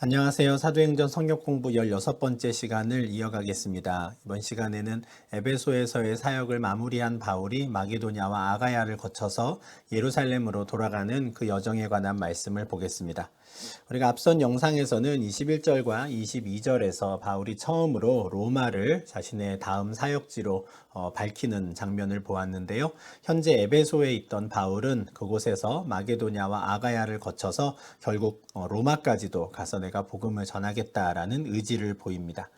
안녕하세요. 사도행전 성역 공부 16번째 시간을 이어가겠습니다. 이번 시간에는 에베소에서의 사역을 마무리한 바울이 마게도냐와 아가야를 거쳐서 예루살렘으로 돌아가는 그 여정에 관한 말씀을 보겠습니다. 우리가 앞선 영상에서는 21절과 22절에서 바울이 처음으로 로마를 자신의 다음 사역지로 밝히는 장면을 보았는데요. 현재 에베소에 있던 바울은 그곳에서 마게도냐와 아가야를 거쳐서 결국 로마까지도 가서 내가 복음을 전하겠다라는 의지를 보입니다.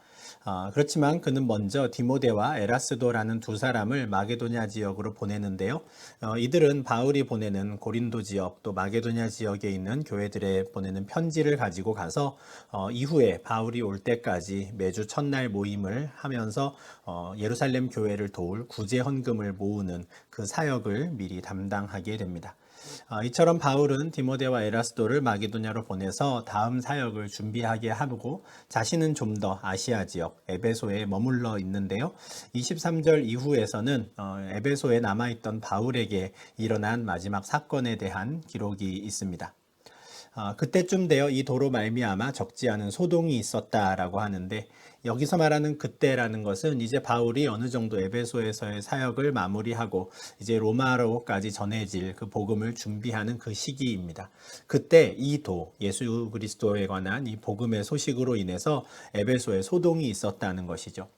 그렇지만 그는 먼저 디모데와 에라스도라는 두 사람을 마게도냐 지역으로 보내는데요. 이들은 바울이 보내는 고린도 지역 또 마게도냐 지역에 있는 교회들에 보내는 편지를 가지고 가서 이후에 바울이 올 때까지 매주 첫날 모임을 하면서 예루살렘 교회를 도울 구제 헌금을 모으는 그 사역을 미리 담당하게 됩니다. 이처럼 바울은 디모데와 에라스도를 마게도냐로 보내서 다음 사역을 준비하게 하고 자신은 좀 더 아시아 지역 에베소에 머물러 있는데요. 23절 이후에서는 에베소에 남아있던 바울에게 일어난 마지막 사건에 대한 기록이 있습니다. 그때쯤 되어 이 도로 말미암아 적지 않은 소동이 있었다라고 하는데, 여기서 말하는 그때라는 것은 이제 바울이 어느 정도 에베소에서의 사역을 마무리하고 이제 로마로까지 전해질 그 복음을 준비하는 그 시기입니다. 그때 이 도, 예수 그리스도에 관한 이 복음의 소식으로 인해서 에베소에 소동이 있었다는 것이죠.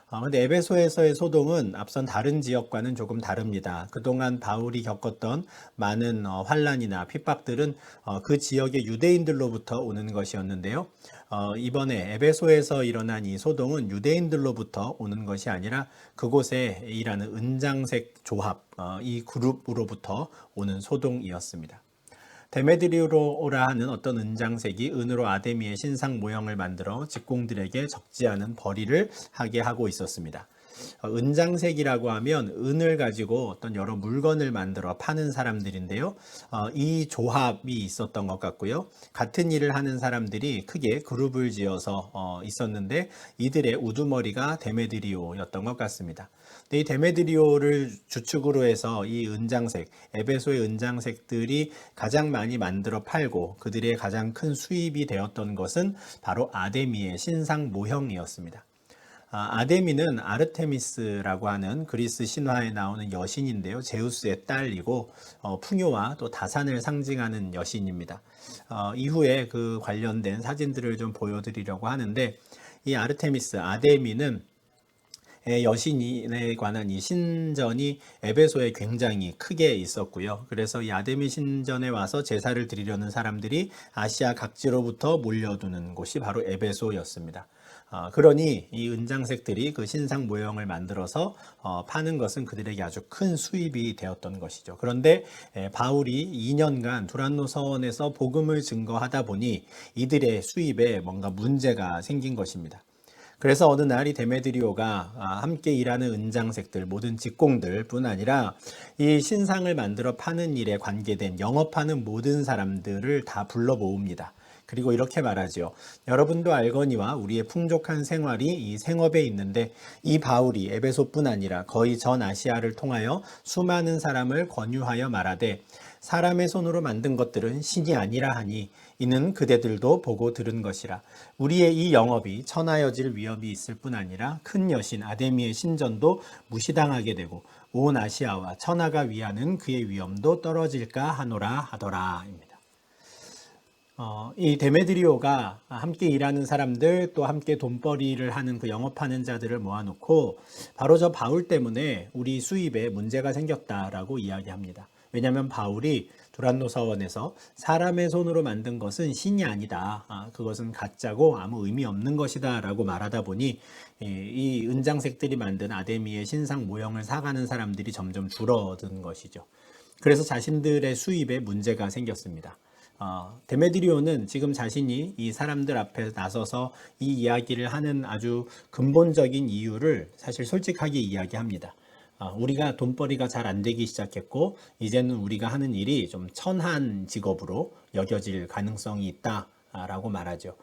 근데 에베소에서의 소동은 앞선 다른 지역과는 조금 다릅니다. 그동안 바울이 겪었던 많은 환란이나 핍박들은 그 지역의 유대인들로부터 오는 것이었는데요. 이번에 에베소에서 일어난 이 소동은 유대인들로부터 오는 것이 아니라 그곳에 일하는 은장색 조합, 이 그룹으로부터 오는 소동이었습니다. 데메드리오라 하는 어떤 은장색이 은으로 아데미의 신상 모형을 만들어 직공들에게 적지 않은 벌이를 하게 하고 있었습니다. 은장색이라고 하면 은을 가지고 어떤 여러 물건을 만들어 파는 사람들인데요. 이 조합이 있었던 것 같고요. 같은 일을 하는 사람들이 크게 그룹을 지어서 있었는데 이들의 우두머리가 데메드리오였던 것 같습니다. 이 데메드리오를 주축으로 해서 이 은장색, 에베소의 은장색들이 가장 많이 만들어 팔고 그들의 가장 큰 수입이 되었던 것은 바로 아데미의 신상 모형이었습니다. 아데미는 아르테미스라고 하는 그리스 신화에 나오는 여신인데요. 제우스의 딸이고 풍요와 또 다산을 상징하는 여신입니다. 이후에 그 관련된 사진들을 좀 보여드리려고 하는데, 이 아르테미스, 아데미는 여신에 관한 이 신전이 에베소에 굉장히 크게 있었고요. 그래서 이 아데미 신전에 와서 제사를 드리려는 사람들이 아시아 각지로부터 몰려드는 곳이 바로 에베소였습니다. 그러니 이 은장색들이 그 신상 모형을 만들어서 파는 것은 그들에게 아주 큰 수입이 되었던 것이죠. 그런데 바울이 2년간 두란노 서원에서 복음을 증거하다 보니 이들의 수입에 뭔가 문제가 생긴 것입니다. 그래서 어느 날 이 데메드리오가 함께 일하는 은장색들, 모든 직공들 뿐 아니라 이 신상을 만들어 파는 일에 관계된 영업하는 모든 사람들을 다 불러 모읍니다. 그리고 이렇게 말하죠. 여러분도 알거니와 우리의 풍족한 생활이 이 생업에 있는데 이 바울이 에베소뿐 아니라 거의 전 아시아를 통하여 수많은 사람을 권유하여 말하되 사람의 손으로 만든 것들은 신이 아니라 하니 이는 그대들도 보고 들은 것이라. 우리의 이 영업이 천하여질 위협이 있을 뿐 아니라 큰 여신 아데미의 신전도 무시당하게 되고 온 아시아와 천하가 위하는 그의 위엄도 떨어질까 하노라 하더라. 입니다. 이 데메드리오가 함께 일하는 사람들 또 함께 돈벌이를 하는 그 영업하는 자들을 모아놓고 바로 저 바울 때문에 우리 수입에 문제가 생겼다라고 이야기합니다. 왜냐하면 바울이 두란노 서원에서 사람의 손으로 만든 것은 신이 아니다. 그것은 가짜고 아무 의미 없는 것이다 라고 말하다 보니 이 은장색들이 만든 아데미의 신상 모형을 사가는 사람들이 점점 줄어든 것이죠. 그래서 자신들의 수입에 문제가 생겼습니다. 데메드리오는 지금 자신이 이 사람들 앞에 나서서 이 이야기를 하는 아주 근본적인 이유를 사실 솔직하게 이야기합니다. 우리가 돈벌이가 잘 안 되기 시작했고 이제는 우리가 하는 일이 좀 천한 직업으로 여겨질 가능성이 있다 라고 말하죠.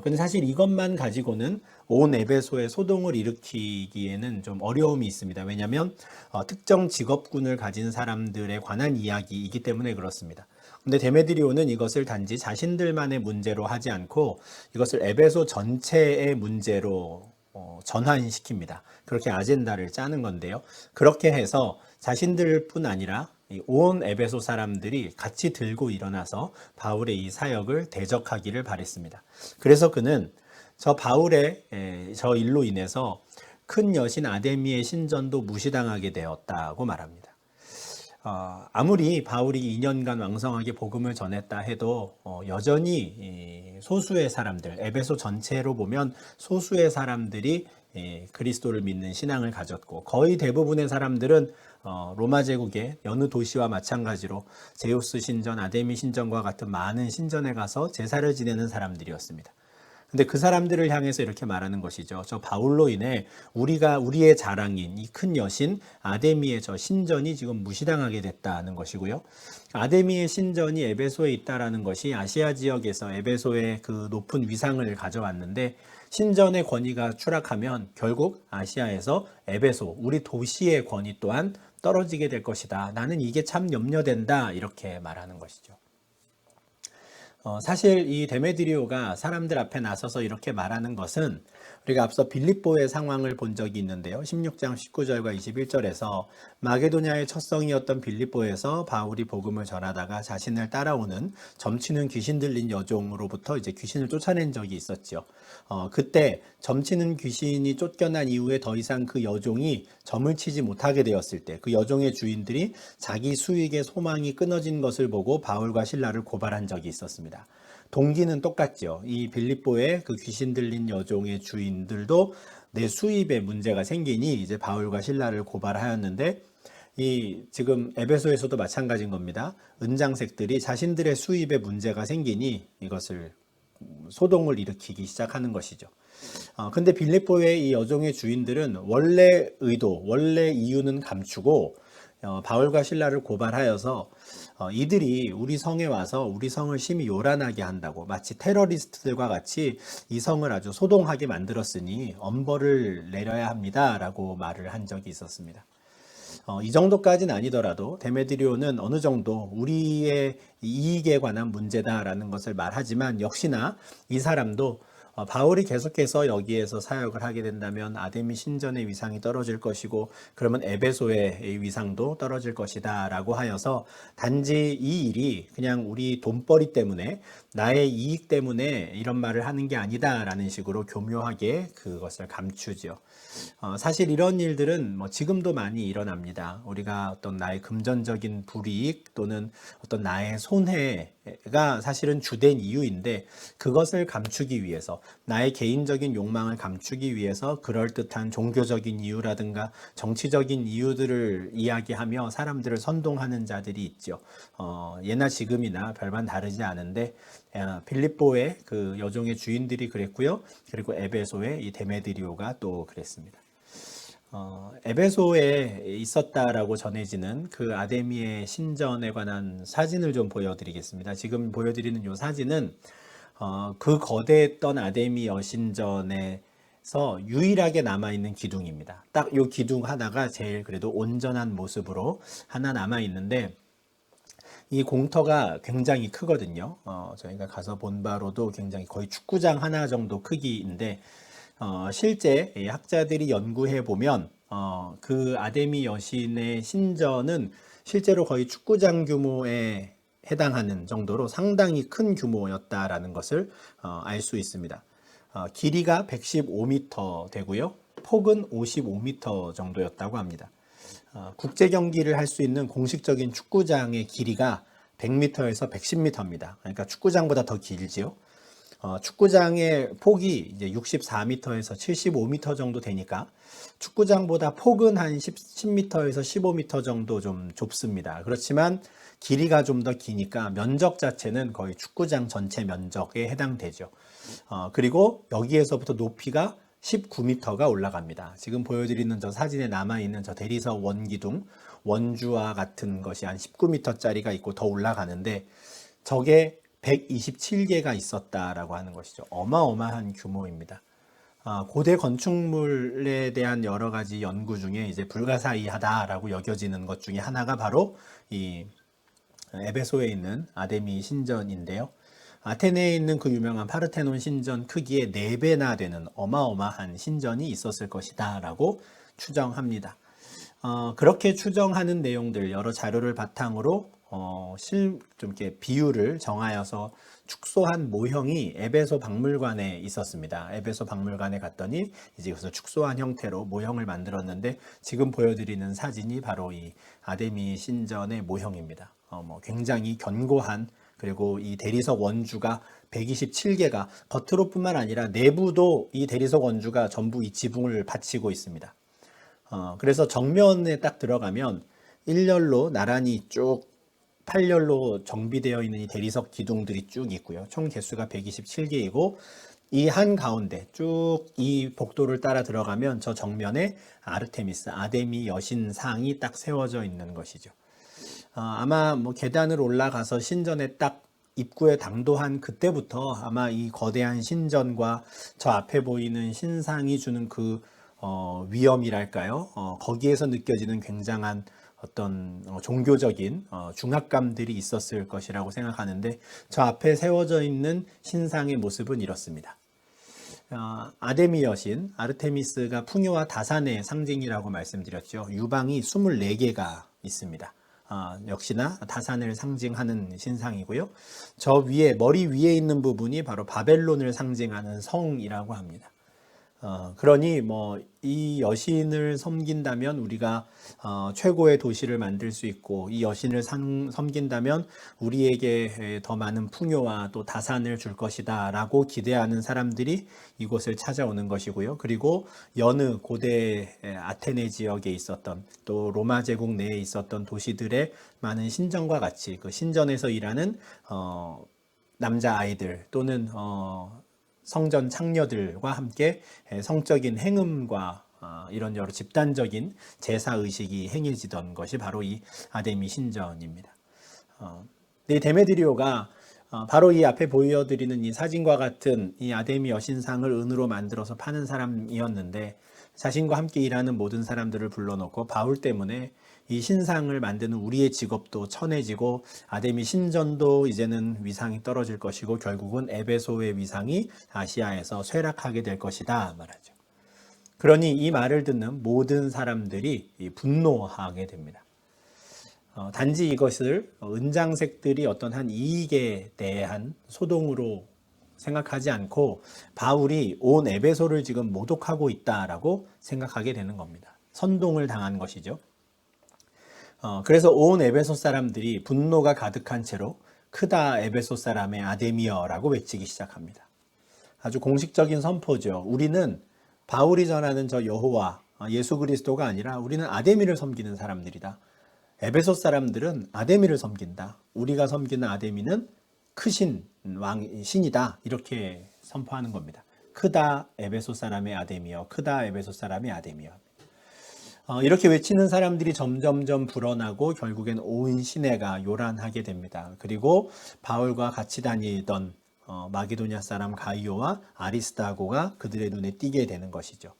근데 사실 이것만 가지고는 온 에베소에 소동을 일으키기에는 좀 어려움이 있습니다. 왜냐하면 특정 직업군을 가진 사람들에 관한 이야기이기 때문에 그렇습니다. 근데 데메드리오는 이것을 단지 자신들만의 문제로 하지 않고 이것을 에베소 전체의 문제로 전환시킵니다. 그렇게 아젠다를 짜는 건데요. 그렇게 해서 자신들뿐 아니라 온 에베소 사람들이 같이 들고 일어나서 바울의 이 사역을 대적하기를 바랬습니다. 그래서 그는 저 바울의 저 일로 인해서 큰 여신 아데미의 신전도 무시당하게 되었다고 말합니다. 아무리 바울이 2년간 왕성하게 복음을 전했다 해도 여전히 소수의 사람들, 에베소 전체로 보면 소수의 사람들이 그리스도를 믿는 신앙을 가졌고 거의 대부분의 사람들은 로마 제국의 여느 도시와 마찬가지로 제우스 신전, 아데미 신전과 같은 많은 신전에 가서 제사를 지내는 사람들이었습니다. 근데 그 사람들을 향해서 이렇게 말하는 것이죠. 저 바울로 인해 우리의 자랑인 이 큰 여신 아데미의 저 신전이 지금 무시당하게 됐다는 것이고요. 아데미의 신전이 에베소에 있다라는 것이 아시아 지역에서 에베소의 그 높은 위상을 가져왔는데 신전의 권위가 추락하면 결국 아시아에서 에베소, 우리 도시의 권위 또한 떨어지게 될 것이다. 나는 이게 참 염려된다. 이렇게 말하는 것이죠. 사실 이 데메드리오가 사람들 앞에 나서서 이렇게 말하는 것은 우리가 앞서 빌립보의 상황을 본 적이 있는데요. 16장 19절과 21절에서 마게도냐의 첫 성이었던 빌립보에서 바울이 복음을 전하다가 자신을 따라오는 점치는 귀신 들린 여종으로부터 이제 귀신을 쫓아낸 적이 있었죠. 그때 점치는 귀신이 쫓겨난 이후에 더 이상 그 여종이 점을 치지 못하게 되었을 때 그 여종의 주인들이 자기 수익의 소망이 끊어진 것을 보고 바울과 실라를 고발한 적이 있었습니다. 동기는 똑같죠. 이 빌립보의 그 귀신 들린 여종의 주인들도 내 수입에 문제가 생기니 이제 바울과 실라를 고발하였는데 이 지금 에베소에서도 마찬가지인 겁니다. 은장색들이 자신들의 수입에 문제가 생기니 이것을 소동을 일으키기 시작하는 것이죠. 근데 빌립보의 이 여종의 주인들은 원래 의도, 원래 이유는 감추고 바울과 실라를 고발하여서 이들이 우리 성에 와서 우리 성을 심히 요란하게 한다고 마치 테러리스트들과 같이 이 성을 아주 소동하게 만들었으니 엄벌을 내려야 합니다 라고 말을 한 적이 있었습니다. 이 정도까지는 아니더라도 데메드리오는 어느 정도 우리의 이익에 관한 문제다라는 것을 말하지만 역시나 이 사람도 바울이 계속해서 여기에서 사역을 하게 된다면 아데미 신전의 위상이 떨어질 것이고 그러면 에베소의 위상도 떨어질 것이다 라고 하여서 단지 이 일이 그냥 우리 돈벌이 때문에 나의 이익 때문에 이런 말을 하는 게 아니다 라는 식으로 교묘하게 그것을 감추죠. 사실 이런 일들은 지금도 많이 일어납니다. 우리가 어떤 나의 금전적인 불이익 또는 어떤 나의 손해가 사실은 주된 이유인데 그것을 감추기 위해서 나의 개인적인 욕망을 감추기 위해서 그럴듯한 종교적인 이유라든가 정치적인 이유들을 이야기하며 사람들을 선동하는 자들이 있죠. 예나 지금이나 별반 다르지 않은데 빌립보의 그 여종의 주인들이 그랬고요. 그리고 에베소의 이 데메드리오가 또 그랬습니다. 에베소에 있었다라고 전해지는 그 아데미의 신전에 관한 사진을 좀 보여드리겠습니다. 지금 보여드리는 이 사진은 그 거대했던 아데미 여신전에서 유일하게 남아있는 기둥입니다. 딱 이 기둥 하나가 제일 그래도 온전한 모습으로 하나 남아있는데 이 공터가 굉장히 크거든요. 저희가 가서 본 바로도 굉장히 거의 축구장 하나 정도 크기인데 실제 학자들이 연구해 보면 그 아데미 여신의 신전은 실제로 거의 축구장 규모에 해당하는 정도로 상당히 큰 규모였다라는 것을 알 수 있습니다. 길이가 115m 되고요. 폭은 55m 정도였다고 합니다. 국제 경기를 할 수 있는 공식적인 축구장의 길이가 100m에서 110m입니다. 그러니까 축구장보다 더 길지요. 축구장의 폭이 이제 64m에서 75m 정도 되니까 축구장보다 폭은 한 10m에서 15m 정도 좀 좁습니다. 그렇지만 길이가 좀 더 기니까 면적 자체는 거의 축구장 전체 면적에 해당되죠. 그리고 여기에서부터 높이가 19m가 올라갑니다. 지금 보여드리는 저 사진에 남아있는 저 대리석 원기둥, 원주와 같은 것이 한 19m짜리가 있고 더 올라가는데 저게 127개가 있었다라고 하는 것이죠. 어마어마한 규모입니다. 고대 건축물에 대한 여러 가지 연구 중에 이제 불가사의하다라고 여겨지는 것 중에 하나가 바로 이 에베소에 있는 아데미 신전인데요. 아테네에 있는 그 유명한 파르테논 신전 크기의 4배나 되는 어마어마한 신전이 있었을 것이다 라고 추정합니다. 그렇게 추정하는 내용들 여러 자료를 바탕으로 좀 이렇게 비율을 정하여서 축소한 모형이 에베소 박물관에 있었습니다. 에베소 박물관에 갔더니 이제 그래서 축소한 형태로 모형을 만들었는데 지금 보여드리는 사진이 바로 이 아데미 신전의 모형입니다. 굉장히 견고한, 그리고 이 대리석 원주가 127개가 겉으로뿐만 아니라 내부도 이 대리석 원주가 전부 이 지붕을 받치고 있습니다. 그래서 정면에 딱 들어가면 일렬로 나란히 쭉 8열로 정비되어 있는 이 대리석 기둥들이 쭉 있고요. 총 개수가 127개이고 이 한가운데 쭉 이 복도를 따라 들어가면 저 정면에 아르테미스, 아데미 여신상이 딱 세워져 있는 것이죠. 아마 뭐 계단을 올라가서 신전에 딱 입구에 당도한 그때부터 아마 이 거대한 신전과 저 앞에 보이는 신상이 주는 그 위엄이랄까요? 거기에서 느껴지는 굉장한 어떤 종교적인 중압감들이 있었을 것이라고 생각하는데 저 앞에 세워져 있는 신상의 모습은 이렇습니다. 아데미 여신, 아르테미스가 풍요와 다산의 상징이라고 말씀드렸죠. 유방이 24개가 있습니다. 역시나 다산을 상징하는 신상이고요. 저 위에, 머리 위에 있는 부분이 바로 바벨론을 상징하는 성이라고 합니다. 그러니 뭐 이 여신을 섬긴다면 우리가 최고의 도시를 만들 수 있고, 이 여신을 섬긴다면 우리에게 더 많은 풍요와 또 다산을 줄 것이다 라고 기대하는 사람들이 이곳을 찾아오는 것이고요. 그리고 여느 고대 아테네 지역에 있었던, 또 로마 제국 내에 있었던 도시들의 많은 신전과 같이 그 신전에서 일하는 남자아이들 또는 성전 창녀들과 함께 성적인 행음과 이런 여러 집단적인 제사의식이 행해지던 것이 바로 이 아데미 신전입니다. 이 데메드리오가 바로 이 앞에 보여드리는 이 사진과 같은 이 아데미 여신상을 은으로 만들어서 파는 사람이었는데, 자신과 함께 일하는 모든 사람들을 불러놓고 바울 때문에 이 신상을 만드는 우리의 직업도 천해지고 아데미 신전도 이제는 위상이 떨어질 것이고 결국은 에베소의 위상이 아시아에서 쇠락하게 될 것이다 말하죠. 그러니 이 말을 듣는 모든 사람들이 분노하게 됩니다. 단지 이것을 은장색들이 어떤 한 이익에 대한 소동으로 생각하지 않고 바울이 온 에베소를 지금 모독하고 있다라고 생각하게 되는 겁니다. 선동을 당한 것이죠. 그래서 온 에베소 사람들이 분노가 가득한 채로 크다 에베소 사람의 아데미어라고 외치기 시작합니다. 아주 공식적인 선포죠. 우리는 바울이 전하는 저 여호와 예수 그리스도가 아니라 우리는 아데미를 섬기는 사람들이다. 에베소 사람들은 아데미를 섬긴다. 우리가 섬기는 아데미는 크신 신이다. 이렇게 선포하는 겁니다. 크다 에베소 사람의 아데미어, 크다 에베소 사람의 아데미어. 이렇게 외치는 사람들이 점점점 불어나고 결국엔 온 시내가 요란하게 됩니다. 그리고 바울과 같이 다니던 마게도냐 사람 가이오와 아리스다고가 그들의 눈에 띄게 되는 것이죠.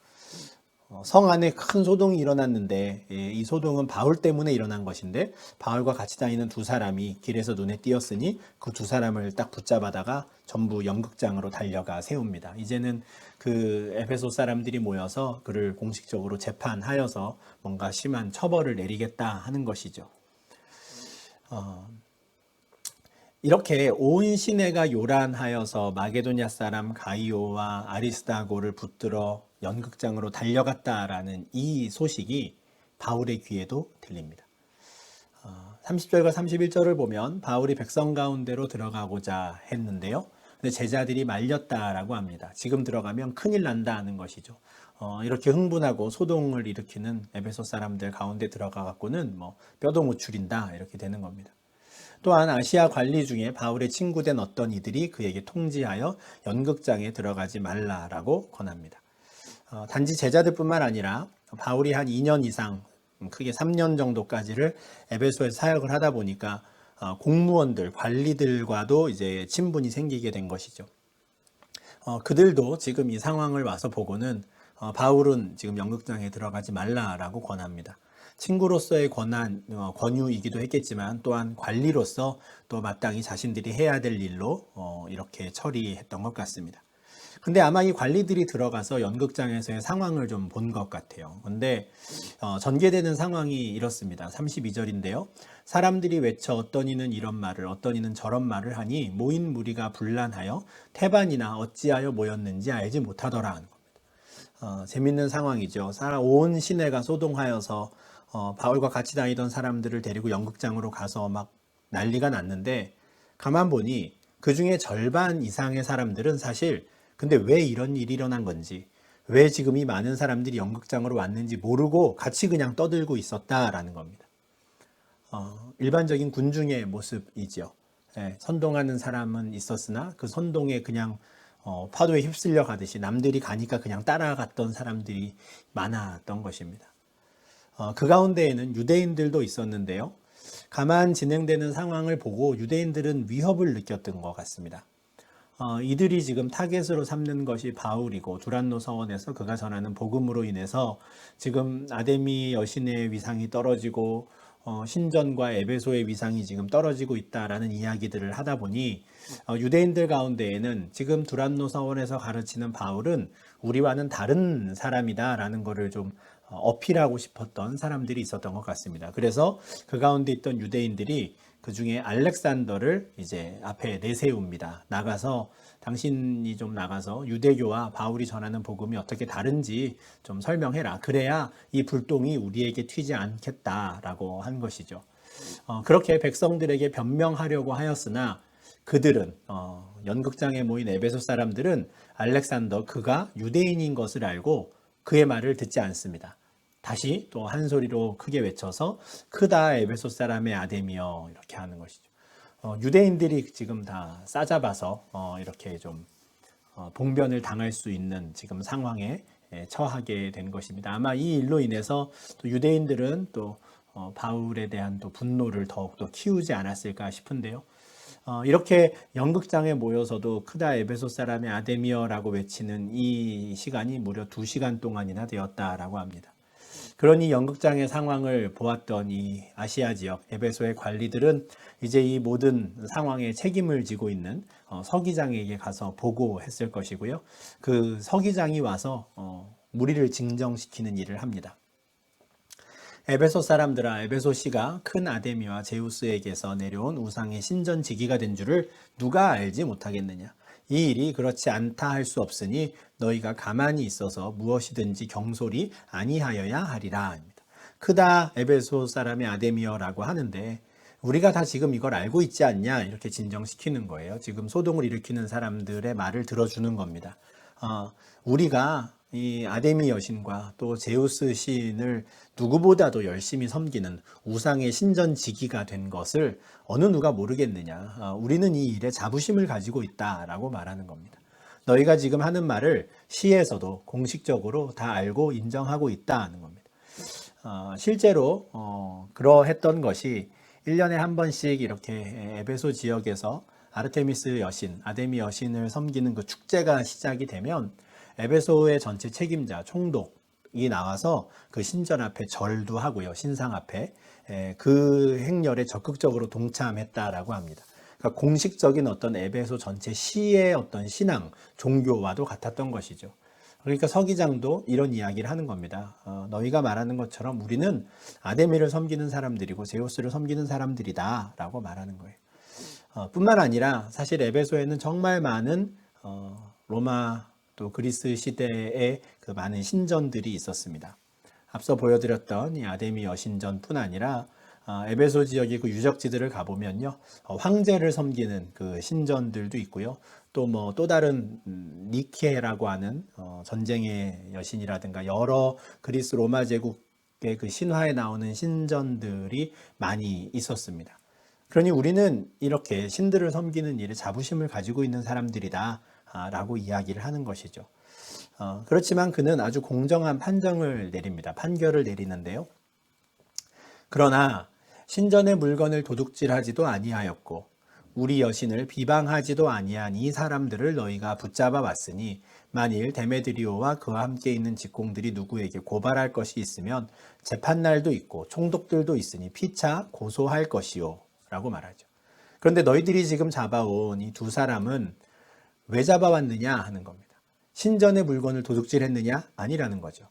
성 안에 큰 소동이 일어났는데 이 소동은 바울 때문에 일어난 것인데, 바울과 같이 다니는 두 사람이 길에서 눈에 띄었으니 그 두 사람을 딱 붙잡아다가 전부 연극장으로 달려가 세웁니다. 이제는 그 에베소 사람들이 모여서 그를 공식적으로 재판하여서 뭔가 심한 처벌을 내리겠다 하는 것이죠. 이렇게 온 시내가 요란하여서 마게도냐 사람 가이오와 아리스다고를 붙들어 연극장으로 달려갔다라는 이 소식이 바울의 귀에도 들립니다. 30절과 31절을 보면 바울이 백성 가운데로 들어가고자 했는데요. 근데 제자들이 말렸다라고 합니다. 지금 들어가면 큰일 난다는 것이죠. 이렇게 흥분하고 소동을 일으키는 에베소 사람들 가운데 들어가 갖고는 뭐 뼈도 못 추린다 이렇게 되는 겁니다. 또한 아시아 관리 중에 바울의 친구된 어떤 이들이 그에게 통지하여 연극장에 들어가지 말라라고 권합니다. 단지 제자들뿐만 아니라 바울이 한 2년 이상, 크게 3년 정도까지를 에베소에서 사역을 하다 보니까 공무원들, 관리들과도 이제 친분이 생기게 된 것이죠. 그들도 지금 이 상황을 와서 보고는 바울은 지금 연극장에 들어가지 말라라고 권합니다. 친구로서의 권한, 권유이기도 했겠지만 또한 관리로서 또 마땅히 자신들이 해야 될 일로 이렇게 처리했던 것 같습니다. 근데 아마 이 관리들이 들어가서 연극장에서의 상황을 좀 본 것 같아요. 근데 전개되는 상황이 이렇습니다. 32절인데요. 사람들이 외쳐 어떤 이는 이런 말을 어떤 이는 저런 말을 하니 모인 무리가 분란하여 태반이나 어찌하여 모였는지 알지 못하더라 하는 겁니다. 재밌는 상황이죠. 온 시내가 소동하여서 바울과 같이 다니던 사람들을 데리고 연극장으로 가서 막 난리가 났는데 가만 보니 그 중에 절반 이상의 사람들은 사실 근데 왜 이런 일이 일어난 건지 왜 지금 이 많은 사람들이 연극장으로 왔는지 모르고 같이 그냥 떠들고 있었다라는 겁니다. 일반적인 군중의 모습이죠. 선동하는 사람은 있었으나 그 선동에 그냥 파도에 휩쓸려 가듯이 남들이 가니까 그냥 따라갔던 사람들이 많았던 것입니다. 그 가운데에는 유대인들도 있었는데요. 가만 진행되는 상황을 보고 유대인들은 위협을 느꼈던 것 같습니다. 이들이 지금 타겟으로 삼는 것이 바울이고 두란노 서원에서 그가 전하는 복음으로 인해서 지금 아데미 여신의 위상이 떨어지고 신전과 에베소의 위상이 지금 떨어지고 있다라는 이야기들을 하다 보니 유대인들 가운데에는 지금 두란노 서원에서 가르치는 바울은 우리와는 다른 사람이다라는 것을 좀 어필하고 싶었던 사람들이 있었던 것 같습니다. 그래서 그 가운데 있던 유대인들이 그 중에 알렉산더를 이제 앞에 내세웁니다. 나가서 당신이 좀 나가서 유대교와 바울이 전하는 복음이 어떻게 다른지 좀 설명해라. 그래야 이 불똥이 우리에게 튀지 않겠다라고 한 것이죠. 그렇게 백성들에게 변명하려고 하였으나 그들은 연극장에 모인 에베소 사람들은 알렉산더 그가 유대인인 것을 알고 그의 말을 듣지 않습니다. 다시 또 한 소리로 크게 외쳐서 크다 에베소 사람의 아데미여 이렇게 하는 것이죠. 유대인들이 지금 다 싸잡아서 이렇게 좀 봉변을 당할 수 있는 지금 상황에 처하게 된 것입니다. 아마 이 일로 인해서 또 유대인들은 또 바울에 대한 또 분노를 더욱더 키우지 않았을까 싶은데요. 이렇게 연극장에 모여서도 크다 에베소 사람의 아데미어라고 외치는 이 시간이 무려 2시간 동안이나 되었다라고 합니다. 그러니 연극장의 상황을 보았던 이 아시아 지역 에베소의 관리들은 이제 이 모든 상황에 책임을 지고 있는 서기장에게 가서 보고했을 것이고요. 그 서기장이 와서 무리를 진정시키는 일을 합니다. 에베소 사람들아, 에베소시가 큰 아데미와 제우스에게서 내려온 우상의 신전지기가 된 줄을 누가 알지 못하겠느냐. 이 일이 그렇지 않다 할 수 없으니 너희가 가만히 있어서 무엇이든지 경솔이 아니하여야 하리라. 크다 에베소 사람의 아데미어라고 하는데 우리가 다 지금 이걸 알고 있지 않냐 이렇게 진정시키는 거예요. 지금 소동을 일으키는 사람들의 말을 들어주는 겁니다. 우리가 이 아데미 여신과 또 제우스 신을 누구보다도 열심히 섬기는 우상의 신전지기가 된 것을 어느 누가 모르겠느냐. 우리는 이 일에 자부심을 가지고 있다라고 말하는 겁니다. 너희가 지금 하는 말을 시에서도 공식적으로 다 알고 인정하고 있다는 겁니다. 실제로 그러했던 것이 1년에 한 번씩 이렇게 에베소 지역에서 아르테미스 여신, 아데미 여신을 섬기는 그 축제가 시작이 되면 에베소의 전체 책임자, 총독이 나와서 그 신전 앞에 절도 하고요. 신상 앞에 그 행렬에 적극적으로 동참했다라고 합니다. 그러니까 공식적인 어떤 에베소 전체 시의 어떤 신앙, 종교와도 같았던 것이죠. 그러니까 서기장도 이런 이야기를 하는 겁니다. 너희가 말하는 것처럼 우리는 아데미를 섬기는 사람들이고 제우스를 섬기는 사람들이다 라고 말하는 거예요. 뿐만 아니라 사실 에베소에는 정말 많은 로마 또 그리스 시대에 그 많은 신전들이 있었습니다. 앞서 보여드렸던 이 아데미 여신전뿐 아니라 에베소 지역의 그 유적지들을 가보면요, 황제를 섬기는 그 신전들도 있고요. 또 다른 니케라고 하는 전쟁의 여신이라든가 여러 그리스 로마 제국의 그 신화에 나오는 신전들이 많이 있었습니다. 그러니 우리는 이렇게 신들을 섬기는 일에 자부심을 가지고 있는 사람들이다 라고 이야기를 하는 것이죠. 그렇지만 그는 아주 공정한 판정을 내립니다. 판결을 내리는데요. 그러나 신전의 물건을 도둑질하지도 아니하였고 우리 여신을 비방하지도 아니한 이 사람들을 너희가 붙잡아 왔으니 만일 데메드리오와 그와 함께 있는 직공들이 누구에게 고발할 것이 있으면 재판날도 있고 총독들도 있으니 피차 고소할 것이요 라고 말하죠. 그런데 너희들이 지금 잡아온 이 두 사람은 왜 잡아왔느냐 하는 겁니다. 신전의 물건을 도둑질했느냐? 아니라는 거죠.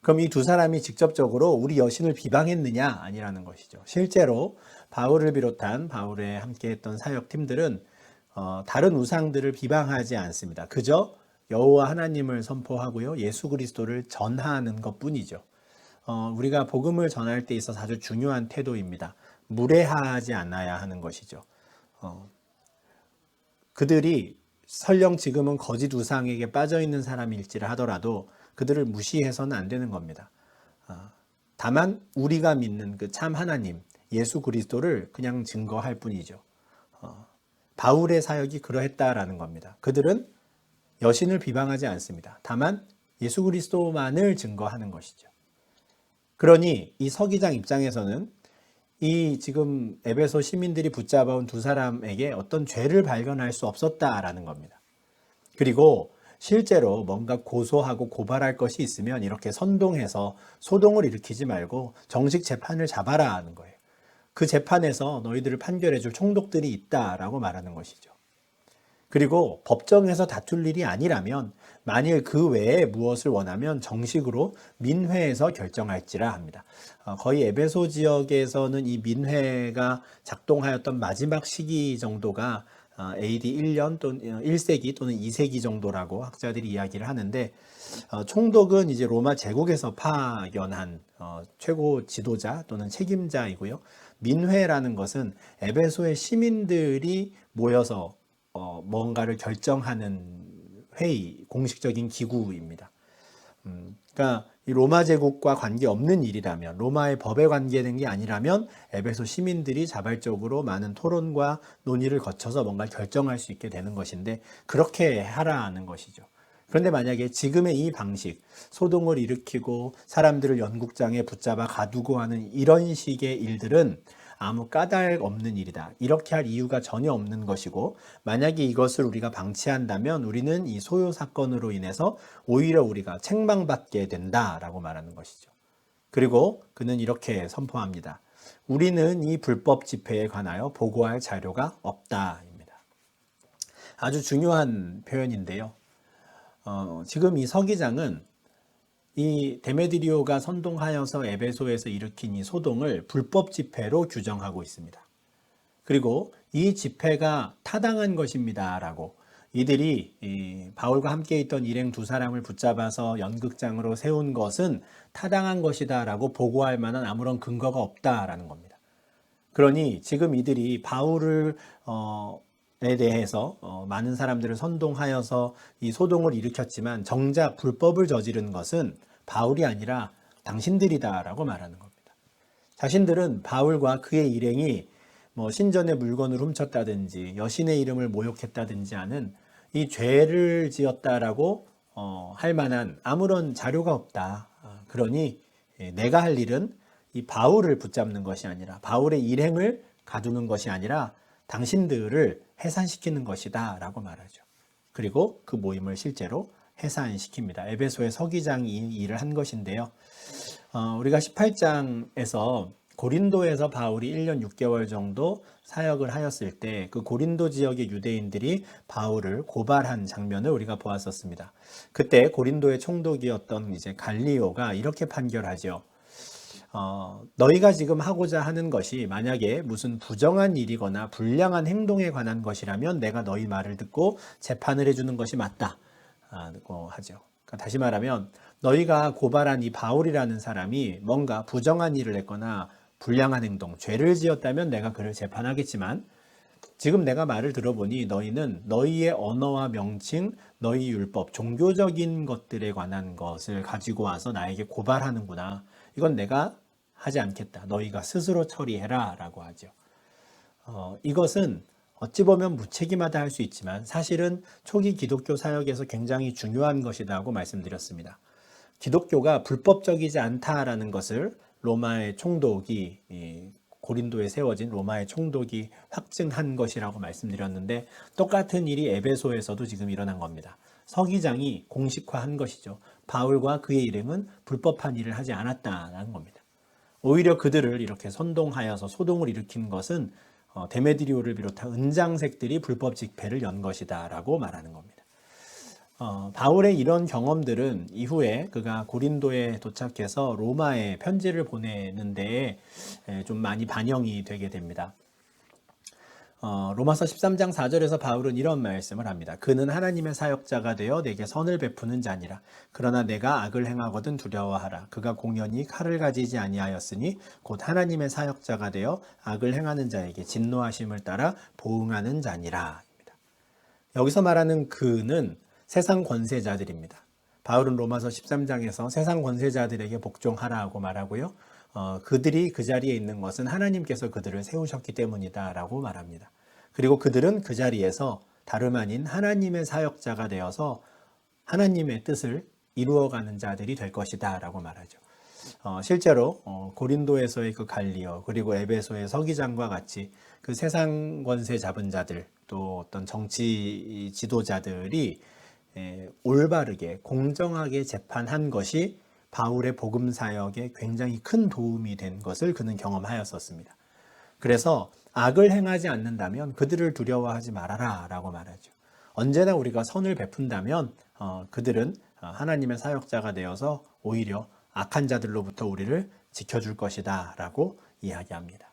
그럼 이 두 사람이 직접적으로 우리 여신을 비방했느냐? 아니라는 것이죠. 실제로 바울을 비롯한 바울에 함께했던 사역팀들은 다른 우상들을 비방하지 않습니다. 그저 여호와 하나님을 선포하고요, 예수 그리스도를 전하는 것뿐이죠. 우리가 복음을 전할 때 있어서 아주 중요한 태도입니다. 무례하지 않아야 하는 것이죠. 그들이 설령 지금은 거짓 우상에게 빠져 있는 사람일지라 하더라도 그들을 무시해서는 안 되는 겁니다. 다만 우리가 믿는 그 참 하나님 예수 그리스도를 그냥 증거할 뿐이죠. 바울의 사역이 그러했다라는 겁니다. 그들은 여신을 비방하지 않습니다. 다만 예수 그리스도만을 증거하는 것이죠. 그러니 이 서기장 입장에서는 이 지금 에베소 시민들이 붙잡아온 두 사람에게 어떤 죄를 발견할 수 없었다라는 겁니다. 그리고 실제로 뭔가 고소하고 고발할 것이 있으면 이렇게 선동해서 소동을 일으키지 말고 정식 재판을 잡아라 하는 거예요. 그 재판에서 너희들을 판결해 줄 총독들이 있다라고 말하는 것이죠. 그리고 법정에서 다툴 일이 아니라면 만일 그 외에 무엇을 원하면 정식으로 민회에서 결정할지라 합니다. 거의 에베소 지역에서는 이 민회가 작동하였던 마지막 시기 정도가 AD 1년 또는 1세기 또는 2세기 정도라고 학자들이 이야기를 하는데, 총독은 이제 로마 제국에서 파견한 최고 지도자 또는 책임자이고요. 민회라는 것은 에베소의 시민들이 모여서 뭔가를 결정하는 회의, 공식적인 기구입니다. 그러니까 이 로마 제국과 관계없는 일이라면, 로마의 법에 관계된 게 아니라면 에베소 시민들이 자발적으로 많은 토론과 논의를 거쳐서 뭔가 결정할 수 있게 되는 것인데, 그렇게 하라는 것이죠. 그런데 만약에 지금의 이 방식, 소동을 일으키고 사람들을 연극장에 붙잡아 가두고 하는 이런 식의 일들은 아무 까닭 없는 일이다. 이렇게 할 이유가 전혀 없는 것이고, 만약에 이것을 우리가 방치한다면 우리는 이 소요 사건으로 인해서 오히려 우리가 책망받게 된다라고 말하는 것이죠. 그리고 그는 이렇게 선포합니다. 우리는 이 불법 집회에 관하여 보고할 자료가 없다입니다. 아주 중요한 표현인데요. 지금 이 서기장은 이 데메드리오가 선동하여서 에베소에서 일으킨 이 소동을 불법 집회로 규정하고 있습니다. 그리고 이 집회가 타당한 것입니다 라고, 이들이 바울과 함께 있던 일행 두 사람을 붙잡아서 연극장으로 세운 것은 타당한 것이다 라고 보고할 만한 아무런 근거가 없다라는 겁니다. 그러니 지금 이들이 바울을 에 대해서 많은 사람들을 선동하여서 이 소동을 일으켰지만 정작 불법을 저지른 것은 바울이 아니라 당신들이다라고 말하는 겁니다. 자신들은 바울과 그의 일행이 뭐 신전의 물건을 훔쳤다든지 여신의 이름을 모욕했다든지 하는 이 죄를 지었다라고 할 만한 아무런 자료가 없다. 그러니 내가 할 일은 이 바울을 붙잡는 것이 아니라, 바울의 일행을 가두는 것이 아니라 당신들을 해산시키는 것이다 라고 말하죠. 그리고 그 모임을 실제로 해산시킵니다. 에베소의 서기장이 이 일을 한 것인데요. 우리가 18장에서 고린도에서 바울이 1년 6개월 정도 사역을 하였을 때 그 고린도 지역의 유대인들이 바울을 고발한 장면을 우리가 보았었습니다. 그때 고린도의 총독이었던 이제 갈리오가 이렇게 판결하죠. 너희가 지금 하고자 하는 것이 만약에 무슨 부정한 일이거나 불량한 행동에 관한 것이라면 내가 너희 말을 듣고 재판을 해주는 것이 맞다고 하죠. 그러니까 다시 말하면 너희가 고발한 이 바울이라는 사람이 뭔가 부정한 일을 했거나 불량한 행동, 죄를 지었다면 내가 그를 재판하겠지만, 지금 내가 말을 들어보니 너희는 너희의 언어와 명칭, 너희 율법, 종교적인 것들에 관한 것을 가지고 와서 나에게 고발하는구나. 이건 내가 하지 않겠다. 너희가 스스로 처리해라 라고 하죠. 이것은 어찌 보면 무책임하다 할 수 있지만 사실은 초기 기독교 사역에서 굉장히 중요한 것이라고 말씀드렸습니다. 기독교가 불법적이지 않다라는 것을 로마의 총독이 고린도에 세워진 로마의 총독이 확증한 것이라고 말씀드렸는데, 똑같은 일이 에베소에서도 지금 일어난 겁니다. 서기장이 공식화한 것이죠. 바울과 그의 일행은 불법한 일을 하지 않았다는 겁니다. 오히려 그들을 이렇게 선동하여서 소동을 일으킨 것은 데메드리오를 비롯한 은장색들이 불법 집회를 연 것이다 라고 말하는 겁니다. 바울의 이런 경험들은 이후에 그가 고린도에 도착해서 로마에 편지를 보내는 데에 좀 많이 반영이 되게 됩니다. 로마서 13장 4절에서 바울은 이런 말씀을 합니다. 그는 하나님의 사역자가 되어 내게 선을 베푸는 자니라. 그러나 내가 악을 행하거든 두려워하라. 그가 공연히 칼을 가지지 아니하였으니 곧 하나님의 사역자가 되어 악을 행하는 자에게 진노하심을 따라 보응하는 자니라. 여기서 말하는 그는 세상 권세자들입니다. 바울은 로마서 13장에서 세상 권세자들에게 복종하라고 말하고요. 그들이 그 자리에 있는 것은 하나님께서 그들을 세우셨기 때문이다 라고 말합니다. 그리고 그들은 그 자리에서 다름 아닌 하나님의 사역자가 되어서 하나님의 뜻을 이루어가는 자들이 될 것이다 라고 말하죠. 실제로 고린도에서의 그 갈리오 그리고 에베소의 서기장과 같이 그 세상 권세 잡은 자들 또 어떤 정치 지도자들이 올바르게 공정하게 재판한 것이 바울의 복음 사역에 굉장히 큰 도움이 된 것을 그는 경험하였었습니다. 그래서 악을 행하지 않는다면 그들을 두려워하지 말아라 라고 말하죠. 언제나 우리가 선을 베푼다면 그들은 하나님의 사역자가 되어서 오히려 악한 자들로부터 우리를 지켜줄 것이다 라고 이야기합니다.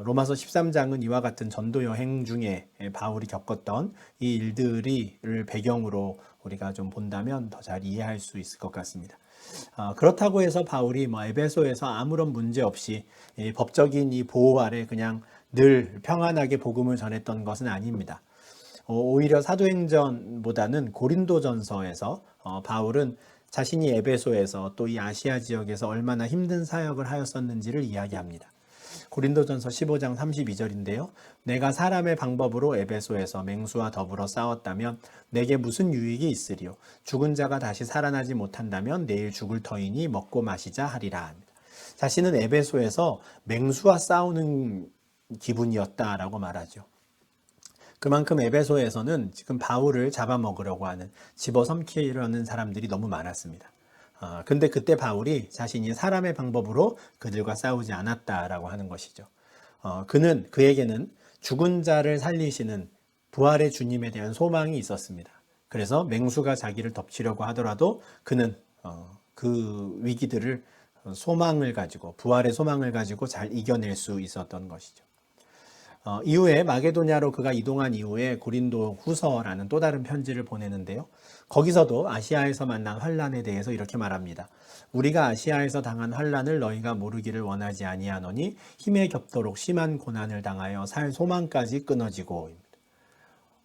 로마서 13장은 이와 같은 전도 여행 중에 바울이 겪었던 이 일들을 배경으로 우리가 좀 본다면 더 잘 이해할 수 있을 것 같습니다. 그렇다고 해서 바울이 에베소에서 아무런 문제 없이 법적인 이 보호 아래 그냥 늘 평안하게 복음을 전했던 것은 아닙니다. 오히려 사도행전보다는 고린도전서에서 바울은 자신이 에베소에서 또 이 아시아 지역에서 얼마나 힘든 사역을 하였었는지를 이야기합니다. 고린도전서 15장 32절인데요. 내가 사람의 방법으로 에베소에서 맹수와 더불어 싸웠다면 내게 무슨 유익이 있으리요. 죽은 자가 다시 살아나지 못한다면 내일 죽을 터이니 먹고 마시자 하리라. 자신은 에베소에서 맹수와 싸우는 기분이었다라고 말하죠. 그만큼 에베소에서는 지금 바울을 잡아먹으려고 하는, 집어삼키려는 사람들이 너무 많았습니다. 근데 그때 바울이 자신이 사람의 방법으로 그들과 싸우지 않았다라고 하는 것이죠. 그에게는 죽은 자를 살리시는 부활의 주님에 대한 소망이 있었습니다. 그래서 맹수가 자기를 덮치려고 하더라도 그는 그 위기들을 소망을 가지고, 부활의 소망을 가지고 잘 이겨낼 수 있었던 것이죠. 이후에 마게도냐로 그가 이동한 이후에 고린도 후서라는 또 다른 편지를 보내는데요. 거기서도 아시아에서 만난 환난에 대해서 이렇게 말합니다. 우리가 아시아에서 당한 환난을 너희가 모르기를 원하지 아니하노니 힘에 겹도록 심한 고난을 당하여 살 소망까지 끊어지고.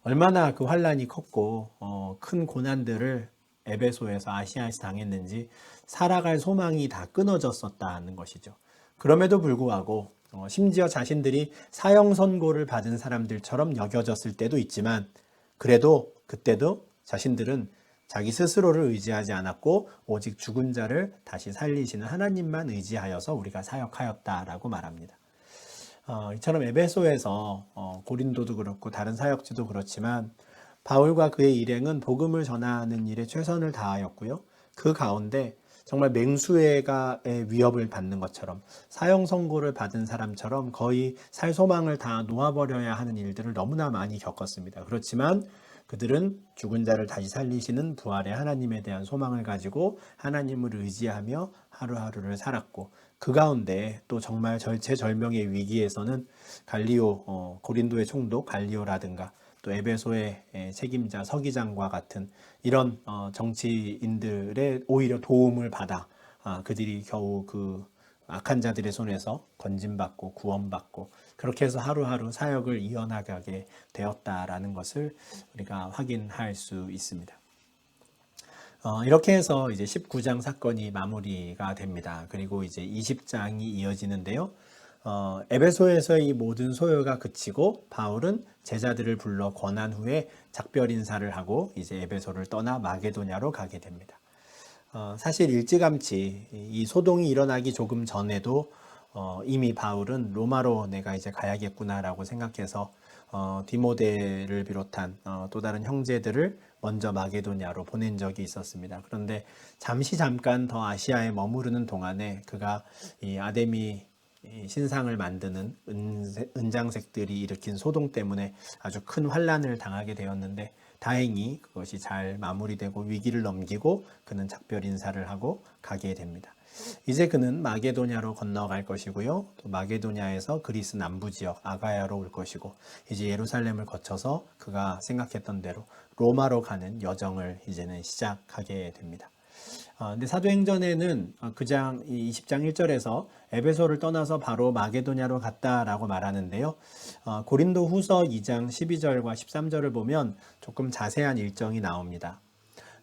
얼마나 그 환난이 컸고 큰 고난들을 에베소에서 아시아에서 당했는지 살아갈 소망이 다 끊어졌었다는 것이죠. 그럼에도 불구하고 심지어 자신들이 사형 선고를 받은 사람들처럼 여겨졌을 때도 있지만, 그래도 그때도 자신들은 자기 스스로를 의지하지 않았고 오직 죽은 자를 다시 살리시는 하나님만 의지하여서 우리가 사역하였다라고 말합니다. 이처럼 에베소에서 고린도도 그렇고 다른 사역지도 그렇지만 바울과 그의 일행은 복음을 전하는 일에 최선을 다하였고요. 그 가운데 정말 맹수의 위협을 받는 것처럼, 사형 선고를 받은 사람처럼 거의 살 소망을 다 놓아버려야 하는 일들을 너무나 많이 겪었습니다. 그렇지만 그들은 죽은 자를 다시 살리시는 부활의 하나님에 대한 소망을 가지고 하나님을 의지하며 하루하루를 살았고, 그 가운데 또 정말 절체절명의 위기에서는 갈리오, 고린도의 총독 갈리오라든가 또 에베소의 책임자 서기장과 같은 이런 정치인들의 오히려 도움을 받아 그들이 겨우 그 악한 자들의 손에서 건짐받고 구원받고 그렇게 해서 하루하루 사역을 이어나가게 되었다라는 것을 우리가 확인할 수 있습니다. 이렇게 해서 이제 19장 사건이 마무리가 됩니다. 그리고 이제 20장이 이어지는데요. 에베소에서의 이 모든 소요가 그치고 바울은 제자들을 불러 권한 후에 작별 인사를 하고 이제 에베소를 떠나 마게도냐로 가게 됩니다. 사실 일찌감치 이 소동이 일어나기 조금 전에도 이미 바울은 로마로 내가 이제 가야겠구나라고 생각해서 디모데를 비롯한 또 다른 형제들을 먼저 마게도냐로 보낸 적이 있었습니다. 그런데 잠깐 더 아시아에 머무르는 동안에 그가 이 아데미 신상을 만드는 은장색들이 일으킨 소동 때문에 아주 큰 환란을 당하게 되었는데 다행히 그것이 잘 마무리되고 위기를 넘기고 그는 작별 인사를 하고 가게 됩니다. 이제 그는 마게도냐로 건너갈 것이고요. 또 마게도냐에서 그리스 남부 지역 아가야로 올 것이고 이제 예루살렘을 거쳐서 그가 생각했던 대로 로마로 가는 여정을 이제는 시작하게 됩니다. 근데 사도행전에는 그장 20장 1절에서 에베소를 떠나서 바로 마게도냐로 갔다라고 말하는데요. 고린도 후서 2장 12절과 13절을 보면 조금 자세한 일정이 나옵니다.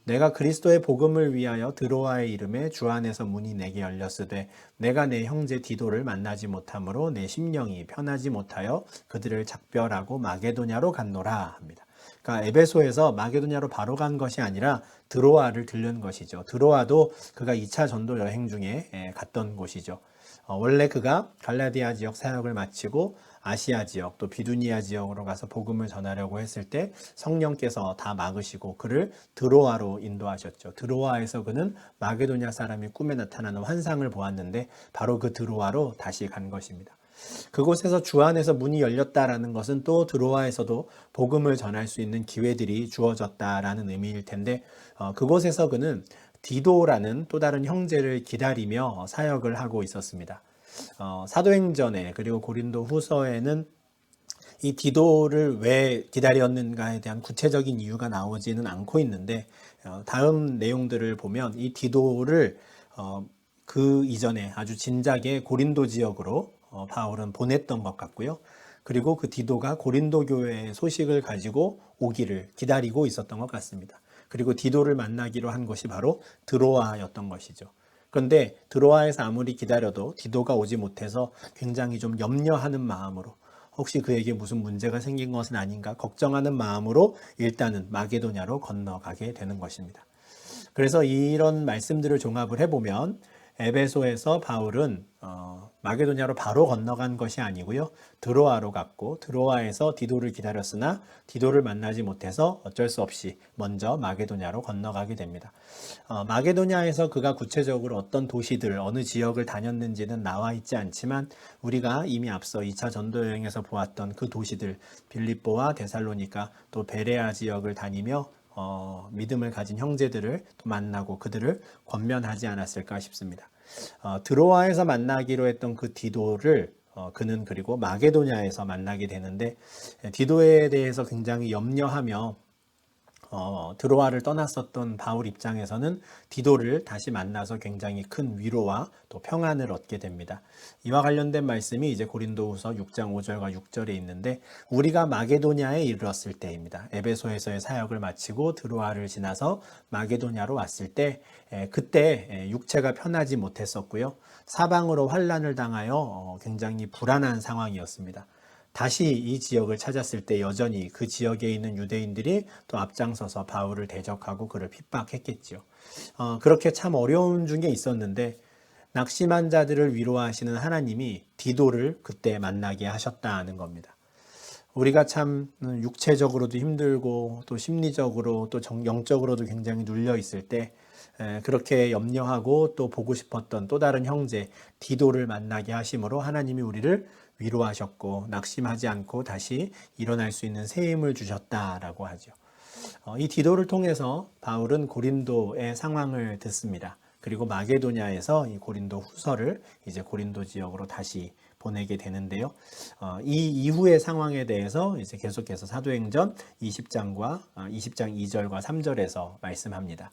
내가 그리스도의 복음을 위하여 드로아에 이름에 주 안에서 문이 내게 열렸으되 내가 내 형제 디도를 만나지 못하므로 내 심령이 편하지 못하여 그들을 작별하고 마게도냐로 갔노라 합니다. 그러니까 에베소에서 마게도냐로 바로 간 것이 아니라 드로아를 들른 것이죠. 드로아도 그가 2차 전도 여행 중에 갔던 곳이죠. 원래 그가 갈라디아 지역 사역을 마치고 아시아 지역 또 비두니아 지역으로 가서 복음을 전하려고 했을 때 성령께서 다 막으시고 그를 드로아로 인도하셨죠. 드로아에서 그는 마게도냐 사람이 꿈에 나타나는 환상을 보았는데 바로 그 드로아로 다시 간 것입니다. 그곳에서 주 안에서 문이 열렸다라는 것은 또 드로아에서도 복음을 전할 수 있는 기회들이 주어졌다라는 의미일 텐데 그곳에서 그는 디도라는 또 다른 형제를 기다리며 사역을 하고 있었습니다. 사도행전에 그리고 고린도 후서에는 이 디도를 왜 기다렸는가에 대한 구체적인 이유가 나오지는 않고 있는데 다음 내용들을 보면 이 디도를 그 이전에 아주 진작에 고린도 지역으로 바울은 보냈던 것 같고요. 그리고 그 디도가 고린도 교회의 소식을 가지고 오기를 기다리고 있었던 것 같습니다. 그리고 디도를 만나기로 한 것이 바로 드로아였던 것이죠. 그런데 드로아에서 아무리 기다려도 디도가 오지 못해서 굉장히 좀 염려하는 마음으로 혹시 그에게 무슨 문제가 생긴 것은 아닌가 걱정하는 마음으로 일단은 마게도냐로 건너가게 되는 것입니다. 그래서 이런 말씀들을 종합을 해보면 에베소에서 바울은 마게도냐로 바로 건너간 것이 아니고요. 드로아로 갔고 드로아에서 디도를 기다렸으나 디도를 만나지 못해서 어쩔 수 없이 먼저 마게도냐로 건너가게 됩니다. 마게도냐에서 그가 구체적으로 어떤 도시들, 어느 지역을 다녔는지는 나와 있지 않지만 우리가 이미 앞서 2차 전도 여행에서 보았던 그 도시들 빌립보와 데살로니가 또 베레아 지역을 다니며 믿음을 가진 형제들을 또 만나고 그들을 권면하지 않았을까 싶습니다. 드로아에서 만나기로 했던 그 디도를 그는 그리고 마게도냐에서 만나게 되는데 디도에 대해서 굉장히 염려하며 드로아를 떠났었던 바울 입장에서는 디도를 다시 만나서 굉장히 큰 위로와 또 평안을 얻게 됩니다. 이와 관련된 말씀이 이제 고린도후서 6장 5절과 6절에 있는데 우리가 마게도냐에 이르렀을 때입니다. 에베소에서의 사역을 마치고 드로아를 지나서 마게도냐로 왔을 때 그때 육체가 편하지 못했었고요. 사방으로 환란을 당하여 굉장히 불안한 상황이었습니다. 다시 이 지역을 찾았을 때 여전히 그 지역에 있는 유대인들이 또 앞장서서 바울을 대적하고 그를 핍박했겠죠. 그렇게 참 어려운 중에 있었는데 낙심한 자들을 위로하시는 하나님이 디도를 그때 만나게 하셨다는 겁니다. 우리가 참 육체적으로도 힘들고 또 심리적으로 또 영적으로도 굉장히 눌려 있을 때 그렇게 염려하고 또 보고 싶었던 또 다른 형제 디도를 만나게 하심으로 하나님이 우리를 위로하셨고 낙심하지 않고 다시 일어날 수 있는 새 힘을 주셨다라고 하죠. 이 디도를 통해서 바울은 고린도의 상황을 듣습니다. 그리고 마게도냐에서 이 고린도 후서를 이제 고린도 지역으로 다시 보내게 되는데요. 이 이후의 상황에 대해서 이제 계속해서 사도행전 20장 2절과 3절에서 말씀합니다.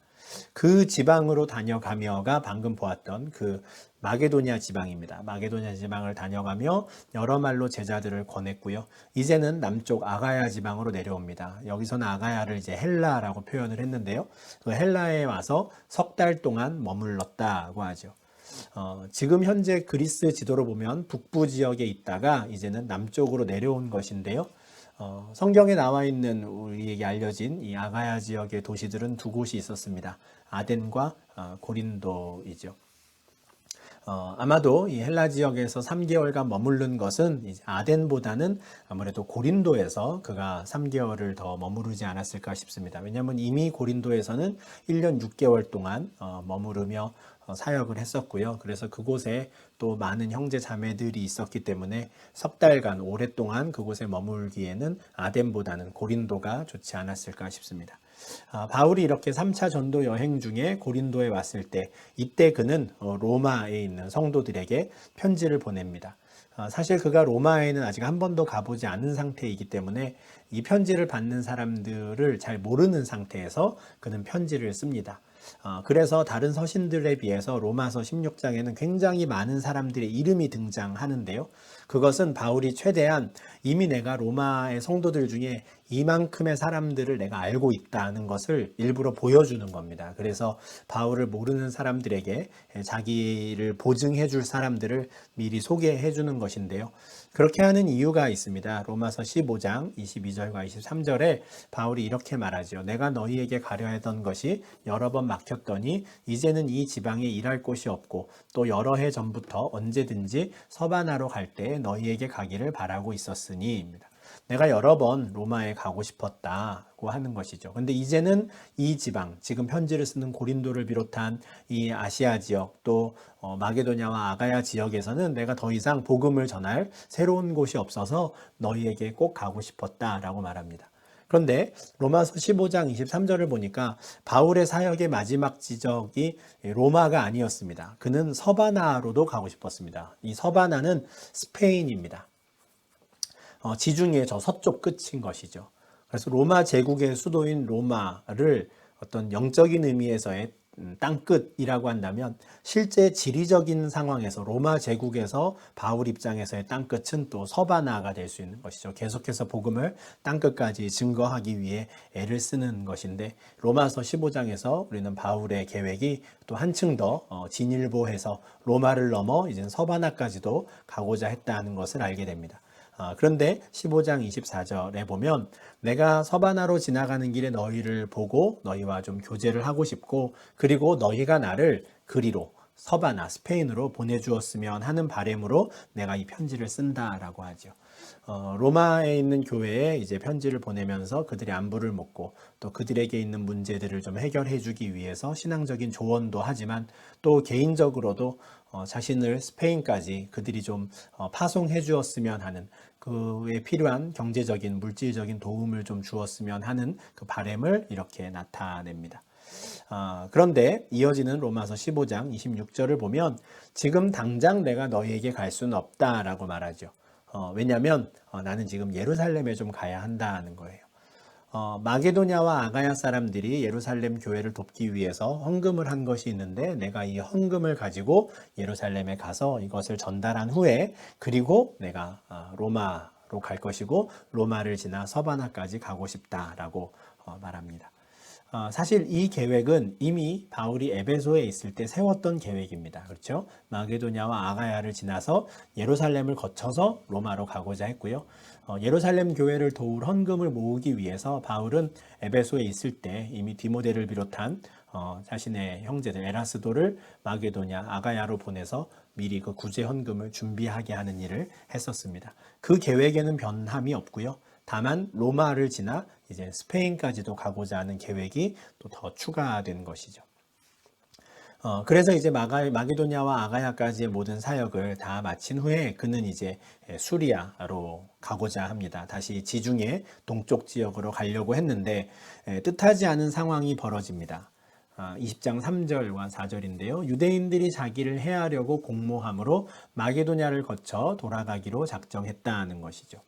그 지방으로 다녀가며가 방금 보았던 그 마게도냐 지방입니다. 마게도냐 지방을 다녀가며 여러 말로 제자들을 권했고요. 이제는 남쪽 아가야 지방으로 내려옵니다. 여기서는 아가야를 이제 헬라라고 표현을 했는데요. 그 헬라에 와서 석 달 동안 머물렀다고 하죠. 지금 현재 그리스 지도로 보면 북부 지역에 있다가 이제는 남쪽으로 내려온 것인데요. 성경에 나와 있는 우리에게 알려진 이 아가야 지역의 도시들은 두 곳이 있었습니다. 아덴과 고린도이죠. 아마도 이 헬라 지역에서 3개월간 머무른 것은 이제 아덴보다는 아무래도 고린도에서 그가 3개월을 더 머무르지 않았을까 싶습니다. 왜냐하면 이미 고린도에서는 1년 6개월 동안 머무르며 사역을 했었고요. 그래서 그곳에 또 많은 형제 자매들이 있었기 때문에 석 달간 오랫동안 그곳에 머물기에는 아덴보다는 고린도가 좋지 않았을까 싶습니다. 바울이 이렇게 3차 전도 여행 중에 고린도에 왔을 때 이때 그는 로마에 있는 성도들에게 편지를 보냅니다. 사실 그가 로마에는 아직 한 번도 가보지 않은 상태이기 때문에 이 편지를 받는 사람들을 잘 모르는 상태에서 그는 편지를 씁니다. 그래서 다른 서신들에 비해서 로마서 16장에는 굉장히 많은 사람들의 이름이 등장하는데요. 그것은 바울이 최대한 이미 내가 로마의 성도들 중에 이만큼의 사람들을 내가 알고 있다는 것을 일부러 보여주는 겁니다. 그래서 바울을 모르는 사람들에게 자기를 보증해 줄 사람들을 미리 소개해 주는 것인데요. 그렇게 하는 이유가 있습니다. 로마서 15장 22절과 23절에 바울이 이렇게 말하죠. 내가 너희에게 가려 하던 것이 여러 번 막혔더니 이제는 이 지방에 일할 곳이 없고 또 여러 해 전부터 언제든지 서바나로 갈 때에 너희에게 가기를 바라고 있었으니입니다. 내가 여러 번 로마에 가고 싶었다고 하는 것이죠. 근데 이제는 이 지방, 지금 편지를 쓰는 고린도를 비롯한 이 아시아 지역 또 마게도냐와 아가야 지역에서는 내가 더 이상 복음을 전할 새로운 곳이 없어서 너희에게 꼭 가고 싶었다라고 말합니다. 그런데 로마서 15장 23절을 보니까 바울의 사역의 마지막 지적이 로마가 아니었습니다. 그는 서바나로도 가고 싶었습니다. 이 서바나는 스페인입니다. 지중해 저 서쪽 끝인 것이죠. 그래서 로마 제국의 수도인 로마를 어떤 영적인 의미에서의 땅끝이라고 한다면 실제 지리적인 상황에서 로마 제국에서 바울 입장에서의 땅끝은 또 서바나가 될 수 있는 것이죠. 계속해서 복음을 땅끝까지 증거하기 위해 애를 쓰는 것인데 로마서 15장에서 우리는 바울의 계획이 또 한층 더 진일보해서 로마를 넘어 이제 서바나까지도 가고자 했다는 것을 알게 됩니다. 그런데 15장 24절에 보면 내가 서바나로 지나가는 길에 너희를 보고 너희와 좀 교제를 하고 싶고 그리고 너희가 나를 그리로 서바나 스페인으로 보내주었으면 하는 바람으로 내가 이 편지를 쓴다라고 하죠. 로마에 있는 교회에 이제 편지를 보내면서 그들의 안부를 묻고 또 그들에게 있는 문제들을 좀 해결해 주기 위해서 신앙적인 조언도 하지만 또 개인적으로도 자신을 스페인까지 그들이 좀 파송해 주었으면 하는 그에 필요한 경제적인 물질적인 도움을 좀 주었으면 하는 그 바람을 이렇게 나타냅니다. 그런데 이어지는 로마서 15장 26절을 보면 지금 당장 내가 너희에게 갈 수는 없다라고 말하죠. 왜냐하면 나는 지금 예루살렘에 좀 가야 한다는 거예요. 마게도냐와 아가야 사람들이 예루살렘 교회를 돕기 위해서 헌금을 한 것이 있는데 내가 이 헌금을 가지고 예루살렘에 가서 이것을 전달한 후에 그리고 내가 로마로 갈 것이고 로마를 지나 서바나까지 가고 싶다라고 말합니다. 사실 이 계획은 이미 바울이 에베소에 있을 때 세웠던 계획입니다. 그렇죠? 마게도냐와 아가야를 지나서 예루살렘을 거쳐서 로마로 가고자 했고요. 예루살렘 교회를 도울 헌금을 모으기 위해서 바울은 에베소에 있을 때 이미 디모데를 비롯한 자신의 형제들 에라스도를 마게도냐 아가야로 보내서 미리 그 구제 헌금을 준비하게 하는 일을 했었습니다. 그 계획에는 변함이 없고요. 다만 로마를 지나 이제 스페인까지도 가고자 하는 계획이 또 더 추가된 것이죠. 그래서 이제 마게도냐와 아가야까지의 모든 사역을 다 마친 후에 그는 이제 수리아로 가고자 합니다. 다시 지중해 동쪽 지역으로 가려고 했는데 뜻하지 않은 상황이 벌어집니다. 20장 3절과 4절인데요. 유대인들이 자기를 해하려고 공모함으로 마게도냐를 거쳐 돌아가기로 작정했다는 것이죠.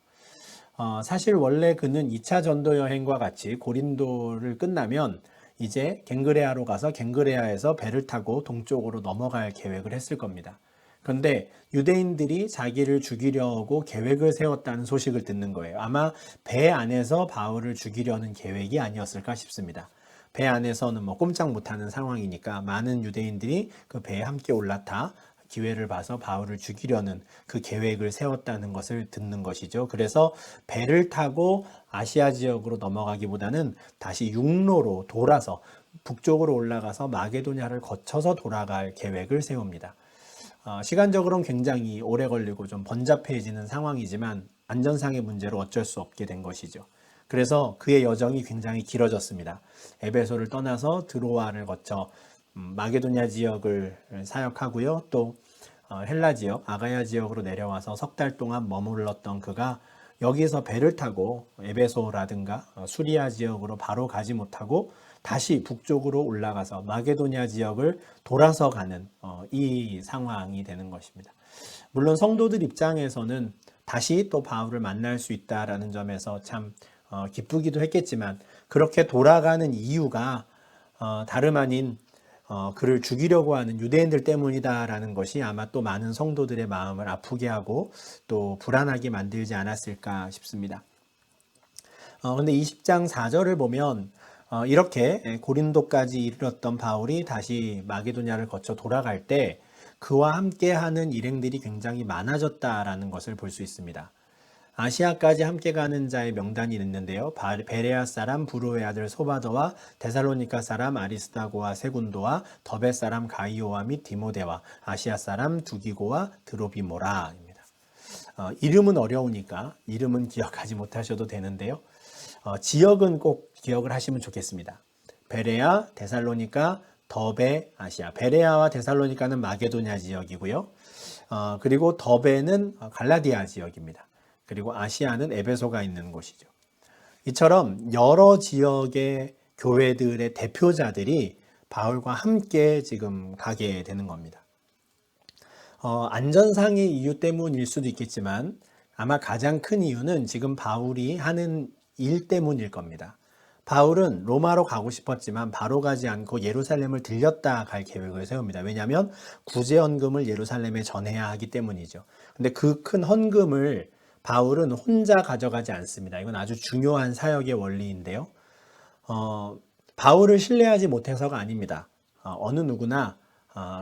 사실 원래 그는 2차 전도 여행과 같이 고린도를 끝나면 이제 갱그레아로 가서 갱그레아에서 배를 타고 동쪽으로 넘어갈 계획을 했을 겁니다. 그런데 유대인들이 자기를 죽이려고 계획을 세웠다는 소식을 듣는 거예요. 아마 배 안에서 바울을 죽이려는 계획이 아니었을까 싶습니다. 배 안에서는 꼼짝 못하는 상황이니까 많은 유대인들이 그 배에 함께 올라타 기회를 봐서 바울을 죽이려는 그 계획을 세웠다는 것을 듣는 것이죠. 그래서 배를 타고 아시아 지역으로 넘어가기보다는 다시 육로로 돌아서 북쪽으로 올라가서 마게도냐를 거쳐서 돌아갈 계획을 세웁니다. 시간적으로는 굉장히 오래 걸리고 좀 번잡해지는 상황이지만 안전상의 문제로 어쩔 수 없게 된 것이죠. 그래서 그의 여정이 굉장히 길어졌습니다. 에베소를 떠나서 드로아를 거쳐 마게도냐 지역을 사역하고요. 또 헬라 지역, 아가야 지역으로 내려와서 석 달 동안 머물렀던 그가 여기서 배를 타고 에베소라든가 수리아 지역으로 바로 가지 못하고 다시 북쪽으로 올라가서 마게도냐 지역을 돌아서 가는 이 상황이 되는 것입니다. 물론 성도들 입장에서는 다시 또 바울을 만날 수 있다라는 점에서 참 기쁘기도 했겠지만 그렇게 돌아가는 이유가 다름 아닌 그를 죽이려고 하는 유대인들 때문이다라는 것이 아마 또 많은 성도들의 마음을 아프게 하고 또 불안하게 만들지 않았을까 싶습니다. 근데 20장 4절을 보면 이렇게 고린도까지 이르렀던 바울이 다시 마게도냐를 거쳐 돌아갈 때 그와 함께하는 일행들이 굉장히 많아졌다라는 것을 볼 수 있습니다. 아시아까지 함께 가는 자의 명단이 있는데요. 베레아 사람 부로의 아들 소바더와 데살로니가 사람 아리스다고와 세군도와 더베 사람 가이오와 및 디모데와 아시아 사람 두기고와 드로비모라입니다. 이름은 어려우니까 이름은 기억하지 못하셔도 되는데요. 지역은 꼭 기억을 하시면 좋겠습니다. 베레아, 데살로니가, 더베, 아시아. 베레아와 데살로니가는 마게도냐 지역이고요. 그리고 더베는 갈라디아 지역입니다. 그리고 아시아는 에베소가 있는 곳이죠. 이처럼 여러 지역의 교회들의 대표자들이 바울과 함께 지금 가게 되는 겁니다. 안전상의 이유 때문일 수도 있겠지만 아마 가장 큰 이유는 지금 바울이 하는 일 때문일 겁니다. 바울은 로마로 가고 싶었지만 바로 가지 않고 예루살렘을 들렸다 갈 계획을 세웁니다. 왜냐하면 구제헌금을 예루살렘에 전해야 하기 때문이죠. 근데 그 큰 헌금을 바울은 혼자 가져가지 않습니다. 이건 아주 중요한 사역의 원리인데요. 바울을 신뢰하지 못해서가 아닙니다. 어느 누구나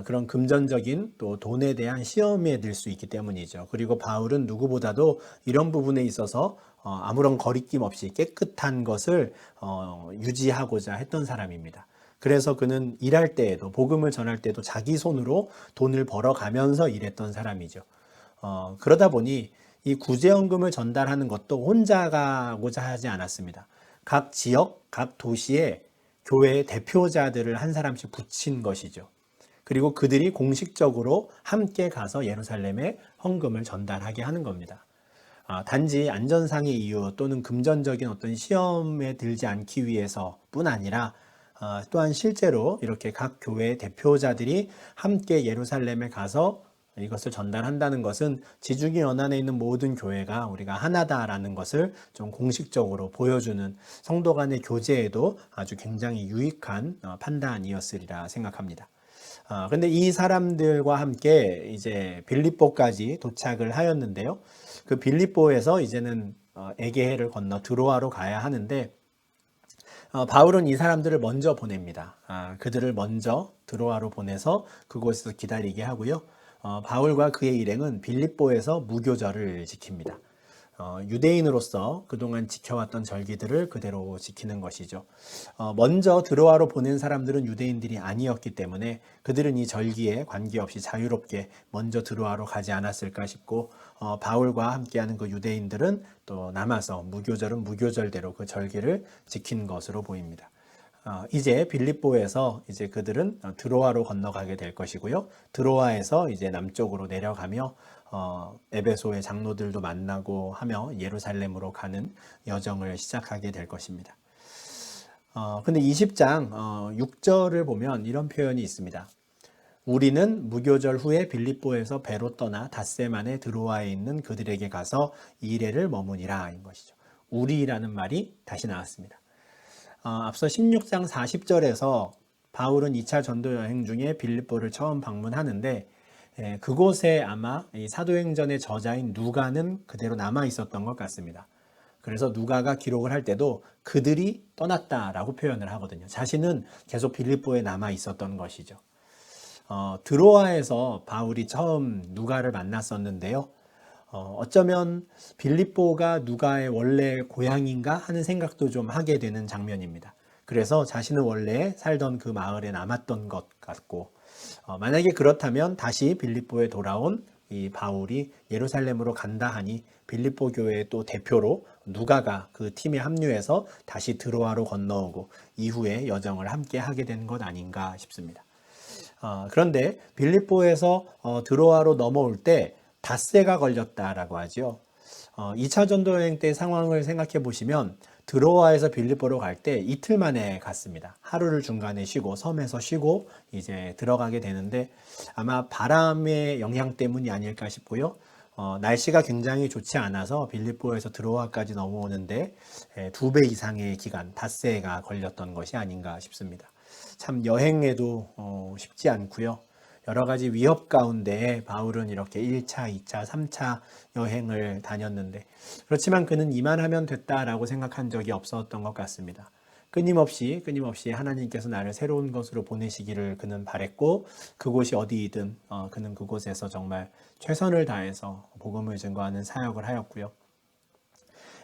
그런 금전적인 또 돈에 대한 시험에 들 수 있기 때문이죠. 그리고 바울은 누구보다도 이런 부분에 있어서 아무런 거리낌 없이 깨끗한 것을 유지하고자 했던 사람입니다. 그래서 그는 일할 때에도 복음을 전할 때도 자기 손으로 돈을 벌어가면서 일했던 사람이죠. 그러다 보니 이 구제헌금을 전달하는 것도 혼자 가고자 하지 않았습니다. 각 지역, 각 도시에 교회의 대표자들을 한 사람씩 붙인 것이죠. 그리고 그들이 공식적으로 함께 가서 예루살렘에 헌금을 전달하게 하는 겁니다. 단지 안전상의 이유 또는 금전적인 어떤 시험에 들지 않기 위해서뿐 아니라 또한 실제로 이렇게 각 교회의 대표자들이 함께 예루살렘에 가서 이것을 전달한다는 것은 지중해 연안에 있는 모든 교회가 우리가 하나다라는 것을 좀 공식적으로 보여주는 성도 간의 교제에도 아주 굉장히 유익한 판단이었으리라 생각합니다. 그런데 이 사람들과 함께 이제 빌립보까지 도착을 하였는데요. 그 빌립보에서 이제는 에게해를 건너 드로아로 가야 하는데 바울은 이 사람들을 먼저 보냅니다. 그들을 먼저 드로아로 보내서 그곳에서 기다리게 하고요. 바울과 그의 일행은 빌립보에서 무교절을 지킵니다. 유대인으로서 그동안 지켜왔던 절기들을 그대로 지키는 것이죠. 먼저 드로아로 보낸 사람들은 유대인들이 아니었기 때문에 그들은 이 절기에 관계없이 자유롭게 먼저 드로아로 가지 않았을까 싶고 바울과 함께하는 그 유대인들은 또 남아서 무교절은 무교절대로 그 절기를 지킨 것으로 보입니다. 이제 빌립보에서 이제 그들은 드로아로 건너가게 될 것이고요. 드로아에서 이제 남쪽으로 내려가며 에베소의 장로들도 만나고 하며 예루살렘으로 가는 여정을 시작하게 될 것입니다. 근데 20장 6절을 보면 이런 표현이 있습니다. 우리는 무교절 후에 빌립보에서 배로 떠나 닷새만에 드로아에 있는 그들에게 가서 이레를 머무니라 인 것이죠. 우리라는 말이 다시 나왔습니다. 앞서 16장 40절에서 바울은 2차 전도 여행 중에 빌립보를 처음 방문하는데 그곳에 아마 이 사도행전의 저자인 누가는 그대로 남아 있었던 것 같습니다. 그래서 누가가 기록을 할 때도 그들이 떠났다라고 표현을 하거든요. 자신은 계속 빌립보에 남아 있었던 것이죠. 드로아에서 바울이 처음 누가를 만났었는데요. 어쩌면 빌립보가 누가의 원래 고향인가 하는 생각도 좀 하게 되는 장면입니다. 그래서 자신은 원래 살던 그 마을에 남았던 것 같고, 만약에 그렇다면 다시 빌립보에 돌아온 이 바울이 예루살렘으로 간다 하니 빌립보 교회의 또 대표로 누가가 그 팀에 합류해서 다시 드로아로 건너오고 이후에 여정을 함께 하게 된 것 아닌가 싶습니다. 그런데 빌립보에서 드로아로 넘어올 때 닷새가 걸렸다라고 하죠. 2차 전도 여행 때 상황을 생각해 보시면 드로아에서 빌립보로 갈 때 이틀 만에 갔습니다. 하루를 중간에 쉬고 섬에서 쉬고 이제 들어가게 되는데 아마 바람의 영향 때문이 아닐까 싶고요. 날씨가 굉장히 좋지 않아서 빌립보에서 드로아까지 넘어오는데 2배 이상의 기간, 닷새가 걸렸던 것이 아닌가 싶습니다. 참 여행에도 쉽지 않고요. 여러 가지 위협 가운데 바울은 이렇게 1차, 2차, 3차 여행을 다녔는데 그렇지만 그는 이만하면 됐다라고 생각한 적이 없었던 것 같습니다. 끊임없이 하나님께서 나를 새로운 곳으로 보내시기를 그는 바랬고 그곳이 어디이든 그는 그곳에서 정말 최선을 다해서 복음을 증거하는 사역을 하였고요.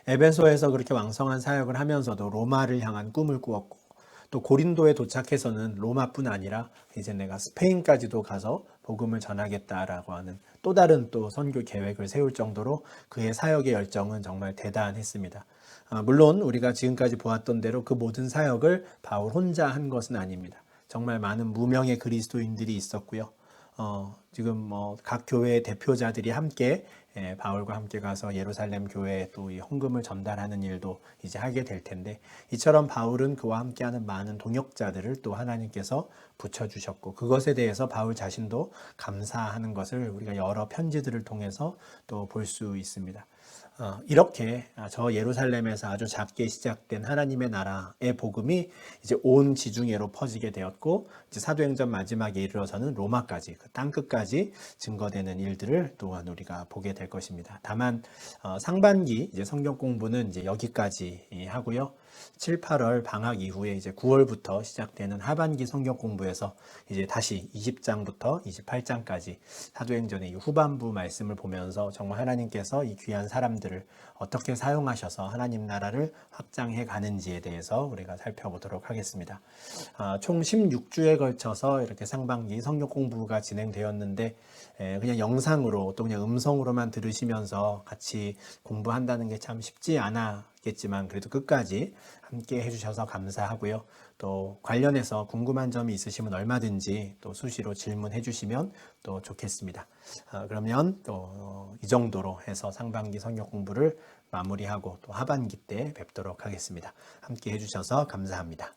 에베소에서 그렇게 왕성한 사역을 하면서도 로마를 향한 꿈을 꾸었고 또 고린도에 도착해서는 로마뿐 아니라 이제 내가 스페인까지도 가서 복음을 전하겠다라고 하는 또 다른 또 선교 계획을 세울 정도로 그의 사역의 열정은 정말 대단했습니다. 물론 우리가 지금까지 보았던 대로 그 모든 사역을 바울 혼자 한 것은 아닙니다. 정말 많은 무명의 그리스도인들이 있었고요. 지금 각 교회의 대표자들이 함께 바울과 함께 가서 예루살렘 교회에 또 이 헌금을 전달하는 일도 이제 하게 될 텐데 이처럼 바울은 그와 함께하는 많은 동역자들을 또 하나님께서 붙여주셨고 그것에 대해서 바울 자신도 감사하는 것을 우리가 여러 편지들을 통해서 또 볼 수 있습니다. 이렇게 저 예루살렘에서 아주 작게 시작된 하나님의 나라의 복음이 이제 온 지중해로 퍼지게 되었고 이제 사도행전 마지막에 이르러서는 로마까지 그 땅끝까지 증거되는 일들을 또한 우리가 보게 될 것입니다. 다만 상반기 이제 성경 공부는 이제 여기까지 하고요. 7, 8월 방학 이후에 이제 9월부터 시작되는 하반기 성경 공부에서 이제 다시 20장부터 28장까지 사도행전의 이 후반부 말씀을 보면서 정말 하나님께서 이 귀한 사람들을 어떻게 사용하셔서 하나님 나라를 확장해 가는지에 대해서 우리가 살펴보도록 하겠습니다. 총 16주에 걸쳐서 이렇게 상반기 성경 공부가 진행되었는데 그냥 영상으로 또 그냥 음성으로만 들으시면서 같이 공부한다는 게 참 쉽지 않았겠지만 그래도 끝까지 함께 해주셔서 감사하고요. 또 관련해서 궁금한 점이 있으시면 얼마든지 또 수시로 질문해 주시면 또 좋겠습니다. 그러면 또 이 정도로 해서 상반기 성경 공부를 마무리하고 또 하반기 때 뵙도록 하겠습니다. 함께 해주셔서 감사합니다.